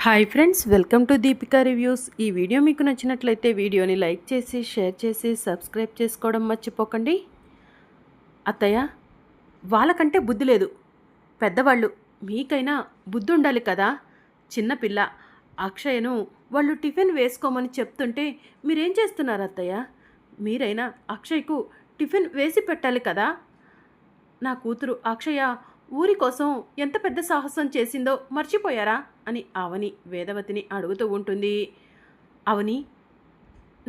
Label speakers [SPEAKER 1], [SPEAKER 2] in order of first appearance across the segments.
[SPEAKER 1] Hi friends, welcome to Deepika reviews. ఈ video మీకు నచ్చినట్లయితే వీడియోని లైక్ చేసి షేర్ చేసి సబ్స్క్రైబ్ చేసుకోవడం మర్చిపోకండి. అత్తయ్య, వాళ్ళకంటే బుద్ధి లేదు, పెద్దవాళ్ళు. మీకైనా బుద్ధి ఉండాలి కదా. చిన్నపిల్ల అక్షయను వాళ్ళు టిఫిన్ వేసుకోమని చెప్తుంటే మీరేం చేస్తున్నారు అత్తయ్య? మీరైనా అక్షయ్కు టిఫిన్ వేసి పెట్టాలి కదా. నా కూతురు అక్షయ ఊరి కోసం ఎంత పెద్ద సాహసం చేసిందో మర్చిపోయారా అని అవని వేదవతిని అడుగుతూ ఉంటుంది. అవని,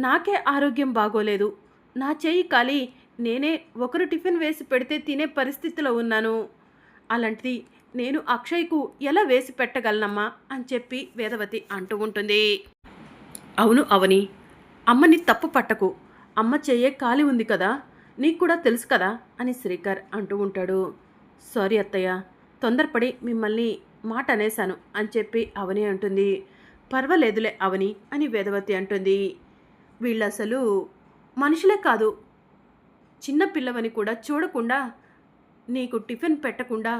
[SPEAKER 1] నాకే ఆరోగ్యం బాగోలేదు, నా చేయి కాలి నేనే ఒకరు టిఫిన్ వేసి పెడితే తినే పరిస్థితిలో ఉన్నాను. అలాంటిది నేను అక్షయ్కు ఎలా వేసి పెట్టగలనమ్మా అని చెప్పి వేదవతి అంటూ ఉంటుంది. అవును అవని, అమ్మని తప్పు పట్టకు, అమ్మ చెయ్యే ఖాళీ ఉంది కదా, నీకు కూడా తెలుసు కదా అని శ్రీకర్ అంటూ ఉంటాడు. సారీ అత్తయ్య, తొందరపడి మిమ్మల్ని మాట అనేశాను అని చెప్పి అవని అంటుంది. పర్వాలేదులే అవని అని వేదవతి అంటుంది. వీళ్ళు అసలు మనుషులే కాదు, చిన్న పిల్లవని కూడా చూడకుండా నీకు టిఫిన్ పెట్టకుండా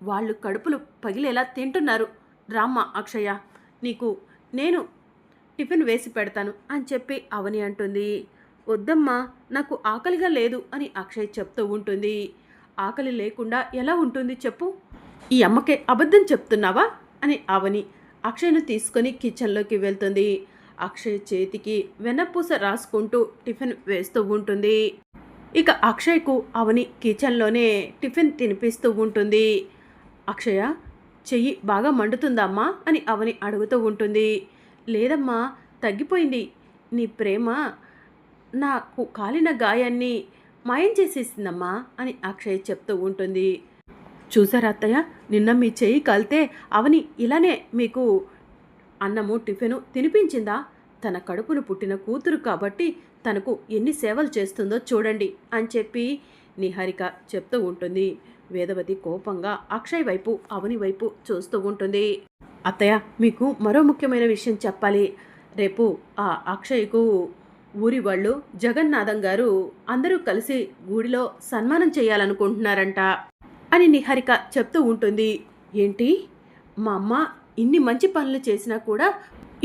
[SPEAKER 1] వాళ్ళు కడుపులు పగిలేలా తింటున్నారు. రామ్మ అక్షయ, నీకు నేను టిఫిన్ వేసి పెడతాను అని చెప్పి అవని అంటుంది. వద్దమ్మా, నాకు ఆకలిగా లేదు అని అక్షయ్ చెప్తూ ఉంటుంది. ఆకలి లేకుండా ఎలా ఉంటుంది చెప్పు? ఈ అమ్మకే అబద్ధం చెప్తున్నావా అని అవని అక్షయ్ను తీసుకొని కిచెన్లోకి వెళ్తుంది. అక్షయ్ చేతికి వెన్నపూస రాసుకుంటూ టిఫిన్ వేస్తూ ఉంటుంది. ఇక అక్షయ్కు అవని కిచెన్లోనే టిఫిన్ తినిపిస్తూ ఉంటుంది. అక్షయ, చెయ్యి బాగా మండుతుందమ్మా అని అవని అడుగుతూ ఉంటుంది. లేదమ్మా, తగ్గిపోయింది. నీ ప్రేమ నాకు కాలిన గాయాన్ని మాయం చేసేసిందమ్మా అని అక్షయ్ చెప్తూ ఉంటుంది. చూసారా అత్తయ్య, నిన్న మీ చెయ్యి కాలితే అవని ఇలానే మీకు అన్నము టిఫిను తినిపించిందా? తన కడుపును పుట్టిన కూతురు కాబట్టి తనకు ఎన్ని సేవలు చేస్తుందో చూడండి అని చెప్పి నిహారిక చెప్తూ ఉంటుంది. వేదవతి కోపంగా అక్షయ్ వైపు అవని వైపు చూస్తూ ఉంటుంది. అత్తయ్య, మీకు మరో ముఖ్యమైన విషయం చెప్పాలి. రేపు ఆ అక్షయ్కు ఊరి వాళ్ళు జగన్నాథం గారు అందరూ కలిసి గుడిలో సన్మానం చేయాలనుకుంటున్నారంట అని నిహారిక చెప్తూ ఉంటుంది. ఏంటి, మా అమ్మ ఇన్ని మంచి పనులు చేసినా కూడా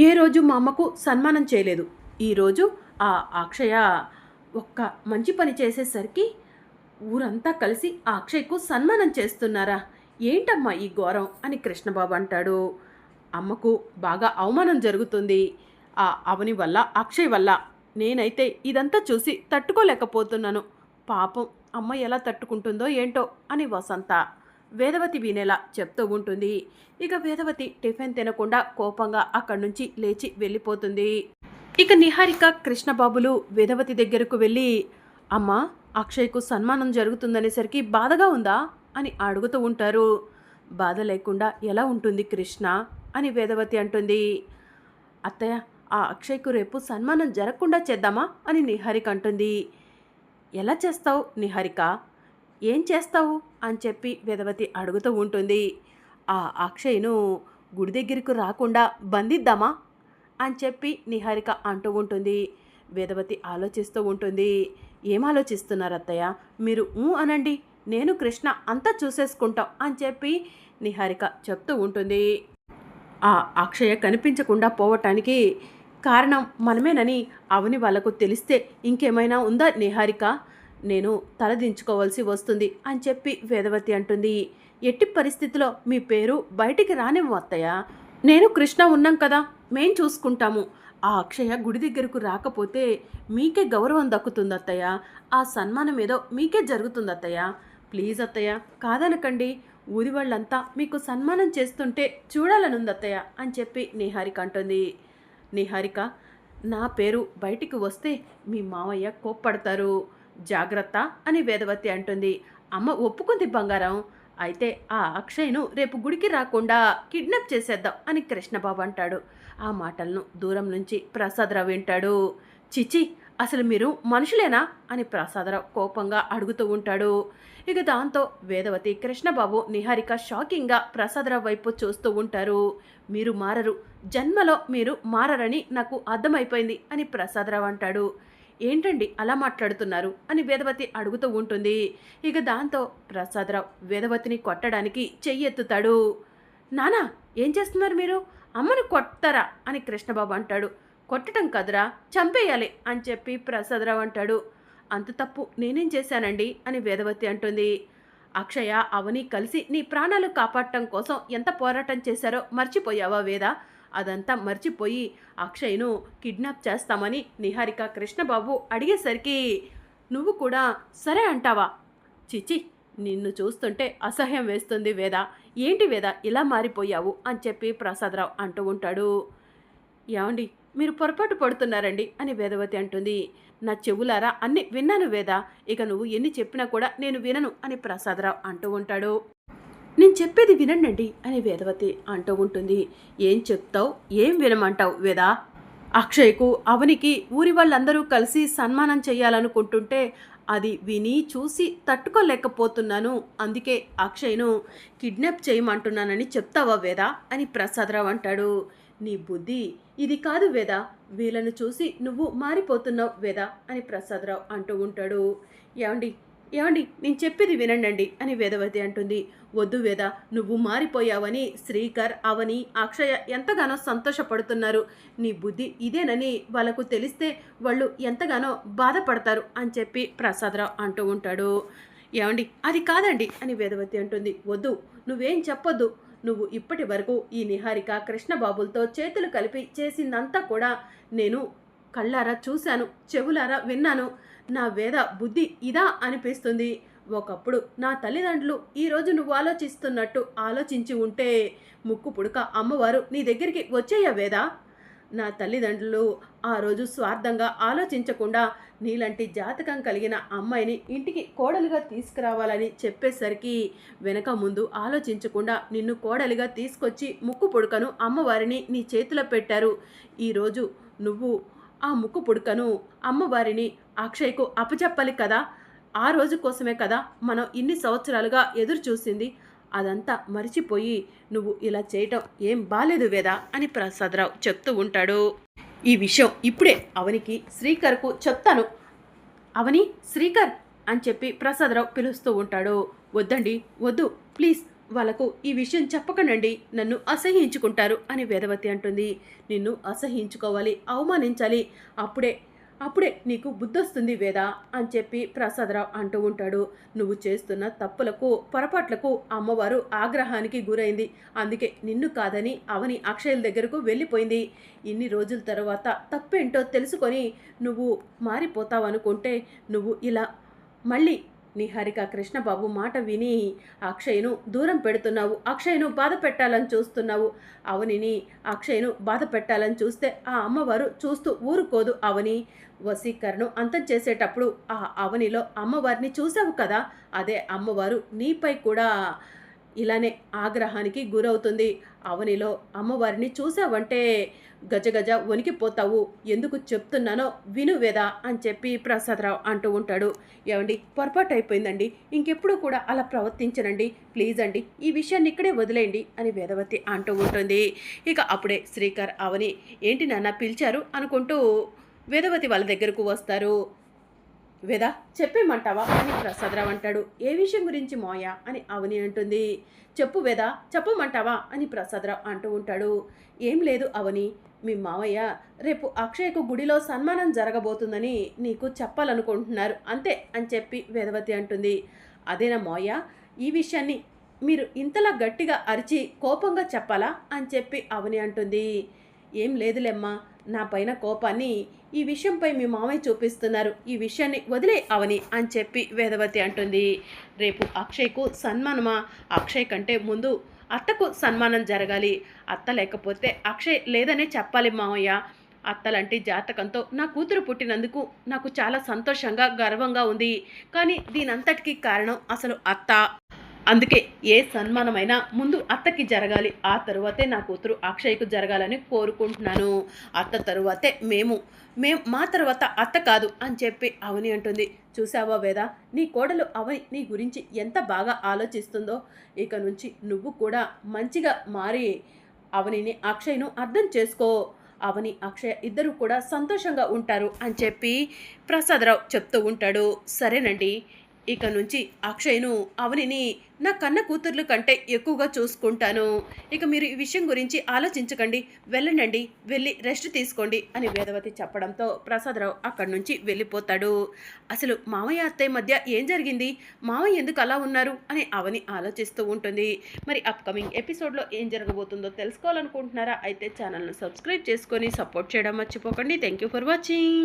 [SPEAKER 1] ఏ రోజు మా అమ్మకు సన్మానం చేయలేదు. ఈరోజు ఆ అక్షయ ఒక్క మంచి పని చేసేసరికి ఊరంతా కలిసి ఆ అక్షయ్కు సన్మానం చేస్తున్నారా? ఏంటమ్మా ఈ ఘోరం అని కృష్ణబాబు అంటాడు. అమ్మకు బాగా అవమానం జరుగుతుంది ఆ అవని వల్ల, అక్షయ్ వల్ల. నేనైతే ఇదంతా చూసి తట్టుకోలేకపోతున్నాను. పాపం అమ్మ ఎలా తట్టుకుంటుందో ఏంటో అని వసంత వేదవతి వినేలా చెప్తూ ఉంటుంది. ఇక వేదవతి టిఫిన్ తినకుండా కోపంగా అక్కడి నుంచి లేచి వెళ్ళిపోతుంది. ఇక నిహారిక కృష్ణబాబులు వేదవతి దగ్గరకు వెళ్ళి, అమ్మ, అక్షయ్కు సన్మానం జరుగుతుందనేసరికి బాధగా ఉందా అని అడుగుతూ ఉంటారు. బాధ లేకుండా ఎలా ఉంటుంది కృష్ణ అని వేదవతి అంటుంది. అత్తయ్య, ఆ అక్షయ్కు రేపు సన్మానం జరగకుండా చేద్దామా అని నిహారిక అంటుంది. ఎలా చేస్తావు నిహారిక, ఏం చేస్తావు అని చెప్పి వేదవతి అడుగుతూ ఉంటుంది. ఆ అక్షయ్ను గుడి దగ్గరకు రాకుండా బంధిద్దామా అని చెప్పి నిహారిక అంటూ ఉంటుంది. వేదవతి ఆలోచిస్తూ ఉంటుంది. ఏం ఆలోచిస్తున్నారు అత్తయ్య? మీరు అనండి, నేను కృష్ణ అంతా చూసేసుకుంటాం అని చెప్పి నిహారిక చెప్తూ ఉంటుంది. ఆ అక్షయ కనిపించకుండా పోవటానికి కారణం మనమేనని అవని వాళ్లకు తెలిస్తే ఇంకేమైనా ఉందా నిహారిక? నేను తలదించుకోవాల్సి వస్తుంది అని చెప్పి వేదవతి అంటుంది. ఎట్టి పరిస్థితిలో మీ పేరు బయటికి రానివ్వు అత్తయ్య. నేను కృష్ణ ఉన్నాం కదా, మేం చూసుకుంటాము. ఆ అక్షయ గుడి దగ్గరకు రాకపోతే మీకే గౌరవం దక్కుతుంది అత్తయ్య. ఆ సన్మానం ఏదో మీకే జరుగుతుంది అత్తయ్య. ప్లీజ్ అత్తయ్య, కాదనకండి. ఊరి వాళ్ళంతా మీకు సన్మానం చేస్తుంటే చూడాలనుంది అత్తయ్య అని చెప్పి నిహారిక అంటుంది. నిహారిక, నా పేరు బయటికి వస్తే మీ మావయ్య కోప్పడతారు, జాగ్రత్త అని వేదవతి అంటుంది. అమ్మ ఒప్పుకుంది బంగారం. అయితే ఆ అక్షయ్ను రేపు గుడికి రాకుండా కిడ్నాప్ చేసేద్దాం అని కృష్ణబాబు అంటాడు. ఆ మాటలను దూరం నుంచి ప్రసాదరావు వింటాడు. చిచి, అసలు మీరు మనుషులేనా అని ప్రసాదరావు కోపంగా అడుగుతూ ఉంటాడు. ఇక దాంతో వేదవతి, కృష్ణబాబు, నిహారిక షాకింగ్గా ప్రసాదరావు వైపు చూస్తూ ఉంటారు. మీరు మారరు, జన్మలో మీరు మారరని నాకు అర్థమైపోయింది అని ప్రసాదరావు అంటాడు. ఏంటండి అలా మాట్లాడుతున్నారు అని వేదవతి అడుగుతూ ఉంటుంది. ఇక దాంతో ప్రసాదరావు వేదవతిని కొట్టడానికి చెయ్యి ఎత్తుతాడు. నానా, ఏం చేస్తున్నారు మీరు? అమ్మను కొట్టరా అని కృష్ణబాబు అంటాడు. కొట్టడం కదరా, చంపేయాలి అని చెప్పి ప్రసాదరావు అంటాడు. అంత తప్పు నేనేం చేశానండి అని వేదవతి అంటుంది. అక్షయ అవని కలిసి నీ ప్రాణాలు కాపాడటం కోసం ఎంత పోరాటం చేశారో మర్చిపోయావా వేద? అదంతా మర్చిపోయి అక్షయ్ను కిడ్నాప్ చేస్తామని నిహారిక కృష్ణబాబు అడిగేసరికి నువ్వు కూడా సరే అంటావా? చిచి, నిన్ను చూస్తుంటే అసహ్యం వేస్తుంది వేద. ఏంటి వేద ఇలా మారిపోయావు అని చెప్పి ప్రసాదరావు అంటూ ఉంటాడు. ఏమండి, మీరు పొరపాటు పడుతున్నారండి అని వేదవతి అంటుంది. నా చెవులారా అన్ని విన్నాను వేద, ఇక నువ్వు ఎన్ని చెప్పినా కూడా నేను వినను అని ప్రసాదరావు అంటూ ఉంటాడు. నేను చెప్పేది వినండి అని వేదవతి అంటూ ఉంటుంది. ఏం చెప్తావు, ఏం వినమంటావు వేద? అక్షయ్కు అవనికి ఊరి వాళ్ళందరూ కలిసి సన్మానం చేయాలనుకుంటుంటే అది విని చూసి తట్టుకోలేకపోతున్నాను. అందుకే అక్షయ్ను కిడ్నాప్ చేయమంటున్నానని చెప్తావా వేద అని ప్రసాదరావు అంటాడు. నీ బుద్ధి ఇది కాదు వేద, వీళ్ళను చూసి నువ్వు మారిపోతున్నావు వేద అని ప్రసాదరావు అంటూ ఉంటాడు. ఏమండి ఏమండి నేను చెప్పేది వినండి అని వేదవతి అంటుంది. వద్దు వేద, నువ్వు మారిపోయావని శ్రీకర్, అవని, అక్షయ ఎంతగానో సంతోషపడుతున్నారు. నీ బుద్ధి ఇదేనని వాళ్ళకు తెలిస్తే వాళ్ళు ఎంతగానో బాధపడతారు అని చెప్పి ప్రసాదరావు అంటూ ఉంటాడు. ఏమండి అది కాదండి అని వేదవతి అంటుంది. వద్దు, నువ్వేం చెప్పొద్దు. నువ్వు ఇప్పటి వరకు ఈ నిహారిక కృష్ణబాబులతో చేతులు కలిపి చేసిందంతా కూడా నేను కళ్ళారా చూశాను, చెవులారా విన్నాను. నా వేద బుద్ధి ఇదా అనిపిస్తుంది. ఒకప్పుడు నా తల్లిదండ్రులు ఈరోజు నువ్వు ఆలోచిస్తున్నట్టు ఆలోచించి ఉంటే ముక్కు పుడక అమ్మవారు నీ దగ్గరికి వచ్చేయా వేద? నా తల్లిదండ్రులు ఆ రోజు స్వార్థంగా ఆలోచించకుండా నీలాంటి జాతకం కలిగిన అమ్మాయిని ఇంటికి కోడలుగా తీసుకురావాలని చెప్పేసరికి వెనక ముందు ఆలోచించకుండా నిన్ను కోడలిగా తీసుకొచ్చి ముక్కు పుడకను అమ్మవారిని నీ చేతిలో పెట్టారు. ఈరోజు నువ్వు ఆ ముక్కు పుడకను అమ్మవారిని అక్షయ్కు అప్పచెప్పాలి కదా. ఆ రోజు కోసమే కదా మనం ఇన్ని సంవత్సరాలుగా ఎదురు చూసింది. అదంతా మరిచిపోయి నువ్వు ఇలా చేయటం ఏం బాలేదు వేదా అని ప్రసాదరావు చెప్తూ ఉంటాడు. ఈ విషయం ఇప్పుడే అవనికి శ్రీకర్కు చెప్తాను. అవని, శ్రీకర్ అని చెప్పి ప్రసాదరావు పిలుస్తూ ఉంటాడు. వద్దండి, వద్దు ప్లీజ్, వాళ్ళకు ఈ విషయం చెప్పకనండి, నన్ను అసహ్యించుకుంటారు అని వేదవతి అంటుంది. నిన్ను అసహ్యించుకోవాలి, అవమానించాలి, అప్పుడే నీకు బుద్ధొస్తుంది వేద అని చెప్పి ప్రసాదరావు అంటూ ఉంటాడు. నువ్వు చేస్తున్న తప్పులకు, పొరపాట్లకు అమ్మవారు ఆగ్రహానికి గురైంది. అందుకే నిన్ను కాదని అవని అక్షయల దగ్గరకు వెళ్ళిపోయింది. ఇన్ని రోజుల తర్వాత తప్పేంటో తెలుసుకొని నువ్వు మారిపోతావనుకుంటే నువ్వు ఇలా మళ్ళీ నిహారిక కృష్ణబాబు మాట విని అక్షయ్ను దూరం పెడుతున్నావు. అక్షయ్ను బాధ పెట్టాలని చూస్తున్నావు. అవనిని, అక్షయ్ను బాధ పెట్టాలని చూస్తే ఆ అమ్మవారు చూస్తూ ఊరుకోదు. అవని వశీకరణను అంతం చేసేటప్పుడు ఆ అవనిలో అమ్మవారిని చూసావు కదా, అదే అమ్మవారు నీపై కూడా ఇలానే ఆగ్రహానికి గురవుతుంది. అవనిలో అమ్మవారిని చూసావంటే గజగజ వణికిపోతావు. ఎందుకు చెప్తున్నానో విను వేదా అని చెప్పి ప్రసాదరావు అంటూ ఉంటాడు. ఏమండి, పొరపాటు అయిపోయిందండి, ఇంకెప్పుడు కూడా అలా ప్రవర్తించనండి, ప్లీజ్ అండి, ఈ విషయాన్ని ఇక్కడే వదిలేయండి అని వేదవతి అంటూ ఉంటుంది. ఇక అప్పుడే శ్రీకర్, అవని ఏంటి నాన్న పిలిచారు అనుకుంటూ వేదవతి వాళ్ళ దగ్గరకు వస్తారు. వేద చెప్పేమంటావా అని ప్రసాదరావు అంటాడు. ఏ విషయం గురించి మోయ అని అవని అంటుంది. చెప్పు వేద, చెప్పమంటావా అని ప్రసాదరావు అంటూ ఉంటాడు. ఏం లేదు అవని, మీ మావయ్య రేపు అక్షయ్కు గుడిలో సన్మానం జరగబోతుందని నీకు చెప్పాలనుకుంటున్నారు అంతే అని చెప్పి వేదవతి అంటుంది. అదేనా మోయ, ఈ విషయాన్ని మీరు ఇంతలా గట్టిగా అరిచి కోపంగా చెప్పాలా అని చెప్పి అవని అంటుంది. ఏం లేదులేమ్మా, నా పైన కోపాన్ని ఈ విషయంపై మీ మామయ్య చూపిస్తున్నారు, ఈ విషయాన్ని వదిలే అవని అని చెప్పి వేదవతి అంటుంది. రేపు అక్షయ్కు సన్మానమా? అక్షయ్ కంటే ముందు అత్తకు సన్మానం జరగాలి. అత్త లేకపోతే అక్షయ్ లేదనే చెప్పాలి మామయ్య. అత్తలాంటి జాతకంతో నా కూతురు పుట్టినందుకు నాకు చాలా సంతోషంగా, గర్వంగా ఉంది. కానీ దీనంతటికీ కారణం అసలు అత్త. అందుకే ఏ సన్మానమైనా ముందు అత్తకి జరగాలి, ఆ తరువాతే నా కూతురు అక్షయ్కు జరగాలని కోరుకుంటున్నాను. అత్త తరువాతే మేము మా తర్వాత అత్త కాదు అని చెప్పి అవని అంటుంది. చూసావా వేద, నీ కోడలు అవని నీ గురించి ఎంత బాగా ఆలోచిస్తుందో. ఇక నుంచి నువ్వు కూడా మంచిగా మారి అవనిని, అక్షయ్ను అర్థం చేసుకో. అవని, అక్షయ్ ఇద్దరు కూడా సంతోషంగా ఉంటారు అని చెప్పి ప్రసాదరావు చెప్తూ ఉంటాడు. సరేనండి, ఇక నుంచి అక్షయ్‌ను, అవనిని నా కన్న కూతుర్ల కంటే ఎక్కువగా చూసుకుంటాను. ఇక మీరు ఈ విషయం గురించి ఆలోచించకండి. వెళ్ళండండి. వెళ్ళి రెస్ట్ తీసుకోండి అని వేదవతి చెప్పడంతో ప్రసాదరావు అక్కడి నుంచి వెళ్ళిపోతాడు. అసలు మామయ్య, అత్తయ్య మధ్య ఏం జరిగింది? మామయ్య ఎందుకు అలా ఉన్నారు? అని అవని ఆలోచిస్తూ ఉంటుంది. మరి అప్‌కమింగ్ ఎపిసోడ్‌లో ఏం జరగబోతుందో తెలుసుకోవాలనుకుంటున్నారా? అయితే ఛానల్‌ను సబ్స్క్రైబ్ చేసుకొని సపోర్ట్ చేయడం మర్చిపోకండి. Thank you for watching.